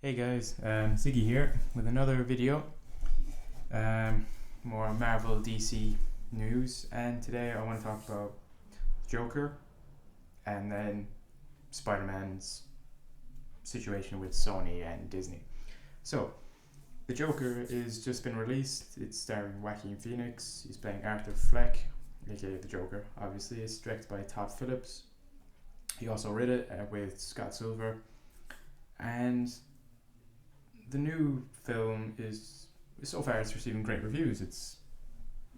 Hey guys, Ziggy here with another video. More Marvel DC news, and today I want to talk about Joker and then Spider-Man's situation with Sony and Disney. So, the Joker is just been released. It's starring Joaquin Phoenix. He's playing Arthur Fleck, aka the Joker. Obviously, it's directed by Todd Phillips. He also wrote it with Scott Silver, and the new film is so far it's receiving great reviews.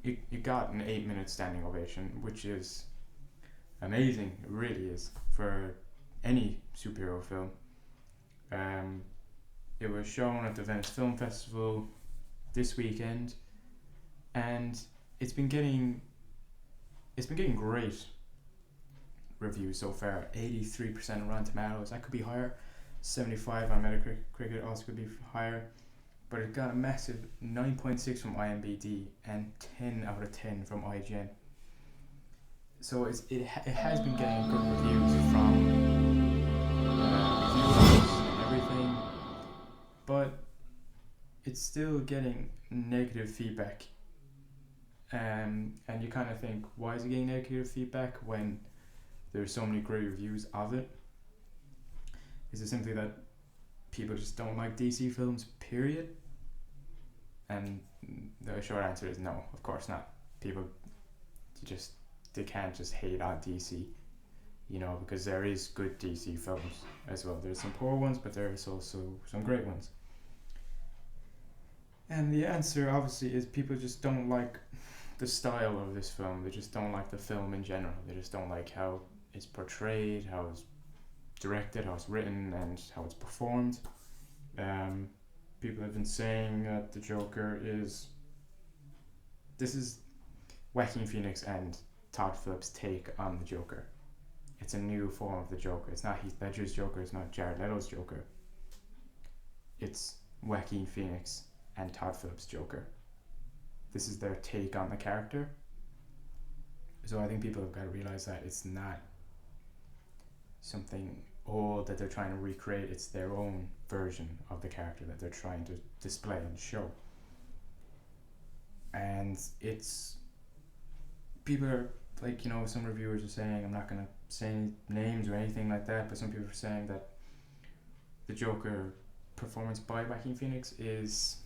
It got an 8-minute standing ovation, which is amazing. It really is for any superhero film. It was shown at the Venice Film Festival this weekend, and it's been getting great reviews so far. 83% on Rotten Tomatoes. That could be higher. 75 on Metacritic also could be higher, but it got a massive 9.6 from IMDb and 10 out of 10 from IGN. So it has been getting good reviews from reviewers and everything, but it's still getting negative feedback. And you kind of think, why is it getting negative feedback when there's so many great reviews of it? Is it simply that people just don't like DC films, period? And the short answer is no, of course not. People they can't just hate on DC, because there is good DC films as well. There's some poor ones, but there's also some great ones. And the answer obviously is people just don't like the style of this film. They just don't like the film in general. They just don't like how it's portrayed, how it's directed, how it's written, and how it's performed. People have been saying that the Joker this is Joaquin Phoenix and Todd Phillips' take on the Joker. It's a new form of the Joker. It's not Heath Ledger's Joker, it's not Jared Leto's Joker. It's Joaquin Phoenix and Todd Phillips' Joker. This is their take on the character. So I think people have got to realize that it's not something old that they're trying to recreate. It's their own version of the character that they're trying to display and show. And people are like, some reviewers are saying, I'm not going to say any names or anything like that, but some people are saying that the Joker performance by Joaquin Phoenix is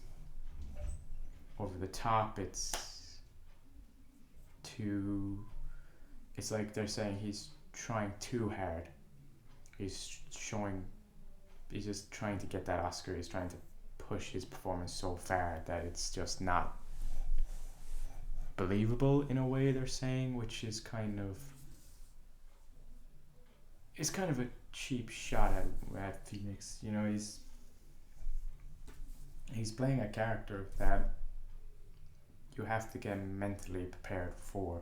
over the top. It's like they're saying he's trying too hard. He's just trying to get that Oscar. He's trying to push his performance so far that it's just not believable in a way, they're saying, which is kind of a cheap shot at Phoenix. He's playing a character that you have to get mentally prepared for.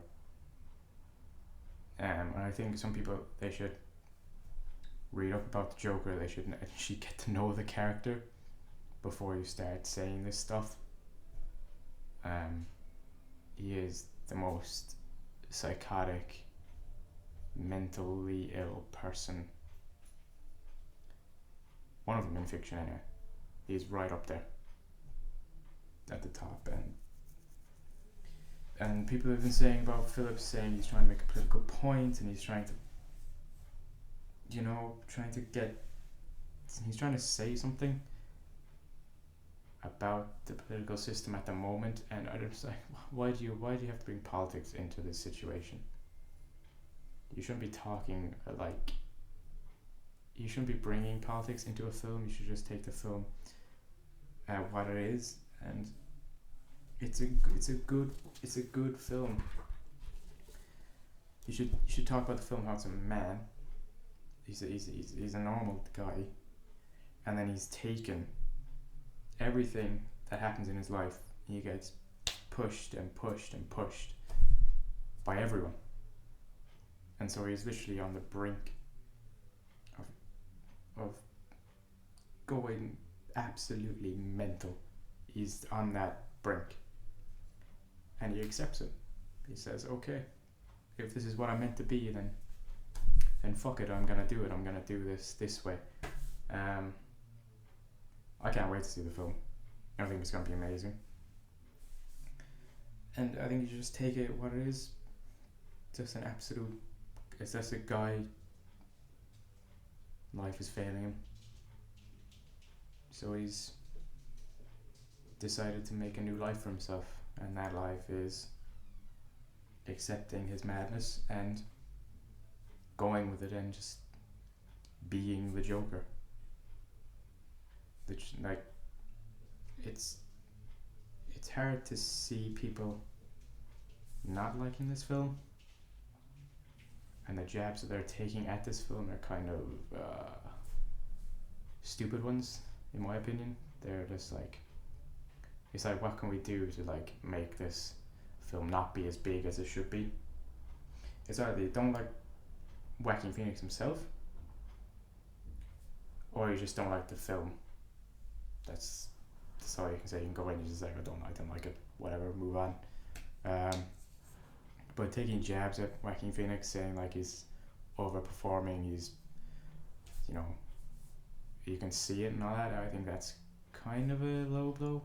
And I think some people, they should read up about the Joker. They should actually get to know the character before you start saying this stuff. He is the most psychotic, mentally ill person. One of them in fiction, anyway. He's right up there at the top. And people have been saying about Phillips, saying he's trying to make a political point, and he's trying to he's trying to say something about the political system at the moment. And I just like, why do you have to bring politics into this situation? You shouldn't be talking you shouldn't be bringing politics into a film. You should just take the film what it is, and it's a good film. You should talk about the film how it's a man. He's a normal guy, and then he's taken everything that happens in his life. He gets pushed and pushed and pushed by everyone, and so he's literally on the brink of going absolutely mental. He's on that brink, and he accepts it. He says, okay, if this is what I'm meant to be, then fuck it, I'm gonna do it. I'm gonna do this way. I can't wait to see the film. I think it's going to be amazing. And I think you just take it what it is. Just an absolute. It's just a guy. Life is failing him. So he's decided to make a new life for himself. And that life is accepting his madness and going with it and just being the Joker. Which, like, it's hard to see people not liking this film, and the jabs that they're taking at this film are kind of stupid ones, in my opinion. They're just like, it's like, what can we do to like make this film not be as big as it should be? It's either they don't like Joaquin Phoenix himself, or you just don't like the film. That's all you can say. You can go in and just like, I don't like it, whatever, move on. But taking jabs at Joaquin Phoenix, saying like he's overperforming, he's, you know, you can see it and all that, I think that's kind of a low blow.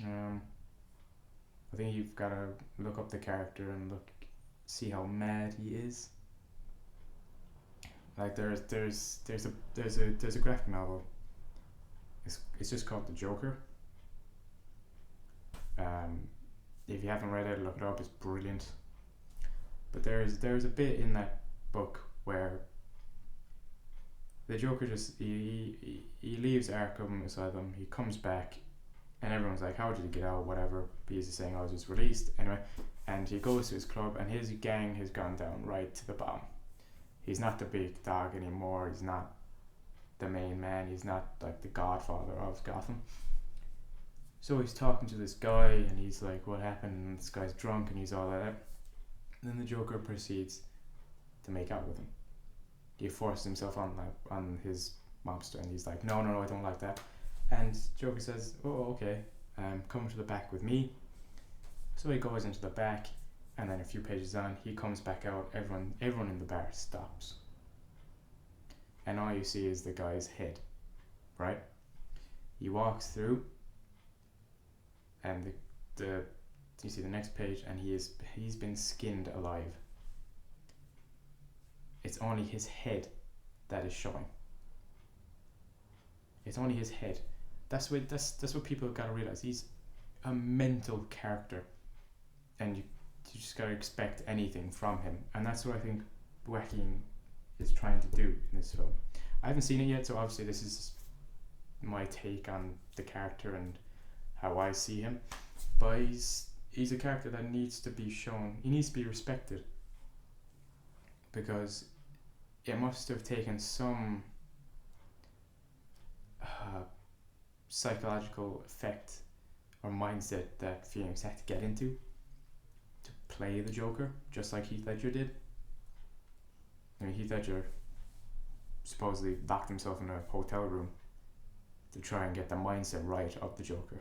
I think you've got to look up the character and see how mad he is. Like there's a graphic novel. It's just called The Joker. If you haven't read it, look it up. It's brilliant. But there's a bit in that book where the Joker just he leaves Arkham Asylum. He comes back, and everyone's like, "How did he get out?" Whatever. He's saying, "I was just released." Anyway, and he goes to his club, and his gang has gone down right to the bottom. He's not the big dog anymore. He's not the main man. He's not like the godfather of Gotham. So he's talking to this guy, and he's like, "What happened?" And this guy's drunk, and he's all that. And then the Joker proceeds to make out with him. He forces himself on his mobster, and he's like, no, I don't like that. And Joker says, "Oh, okay, come to the back with me." So he goes into the back, and then a few pages on, he comes back out. Everyone in the bar stops, and all you see is the guy's head, right? He walks through, and you see the next page, and he's been skinned alive. It's only his head that is showing. It's only his head. That's what people gotta realize. He's a mental character, and you just gotta expect anything from him. And that's what I think Joaquin is trying to do in this film. I haven't seen it yet, so obviously this is my take on the character and how I see him. But he's a character that needs to be shown. He needs to be respected, because it must have taken some psychological effect or mindset that Phoenix had to get into to play the Joker, just like Heath Ledger did. I mean, Heath Ledger supposedly locked himself in a hotel room to try and get the mindset right of the Joker.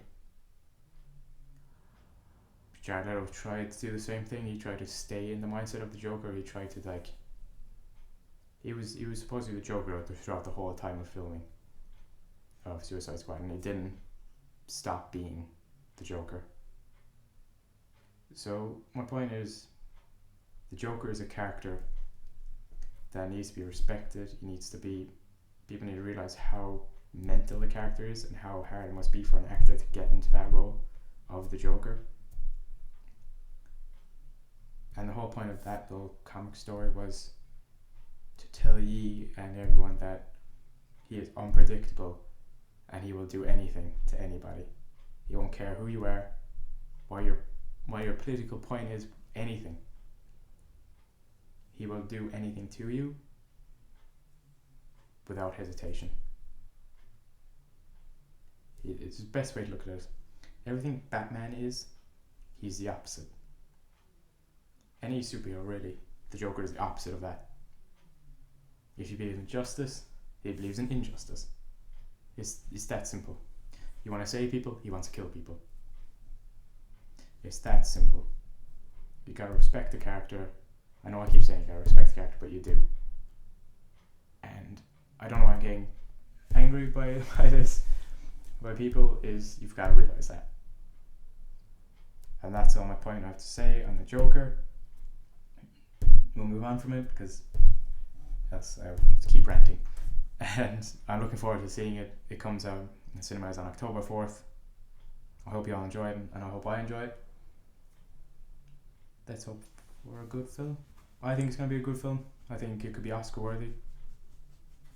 Jared Leto tried to do the same thing. He tried to stay in the mindset of the Joker. He tried to like. He was supposed to be the Joker throughout the whole time of filming of Suicide Squad, and he didn't stop being the Joker. So my point is, the Joker is a character that needs to be respected. People need to realize how mental the character is and how hard it must be for an actor to get into that role of the Joker. And the whole point of that little comic story was to tell ye and everyone that he is unpredictable, and he will do anything to anybody. He won't care who you are, what your political point is, anything. He will do anything to you without hesitation. It's the best way to look at it. Everything Batman is, he's the opposite. Any superhero, really, the Joker is the opposite of that. If you believe in justice, he believes in injustice. It's that simple. You want to save people, he wants to kill people. It's that simple. You gotta respect the character. I know I keep saying you gotta respect the character, but you do. And I don't know why I'm getting angry by this, by people, is you've got to realise that. And that's all my point I have to say on the Joker. We'll move on from it because that's I keep ranting. And I'm looking forward to seeing it. It comes out in cinemas on October 4th. I hope you all enjoy it, and I hope I enjoy it. Let's hope for a good film. I think it's going to be a good film. I think it could be Oscar worthy.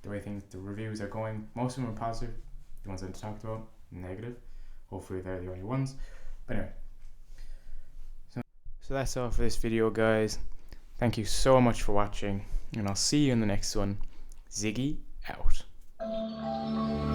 The way the reviews are going, most of them are positive. The ones I talked about, negative. Hopefully they're the only ones. But anyway. So that's all for this video, guys. Thank you so much for watching, and I'll see you in the next one. Ziggy out.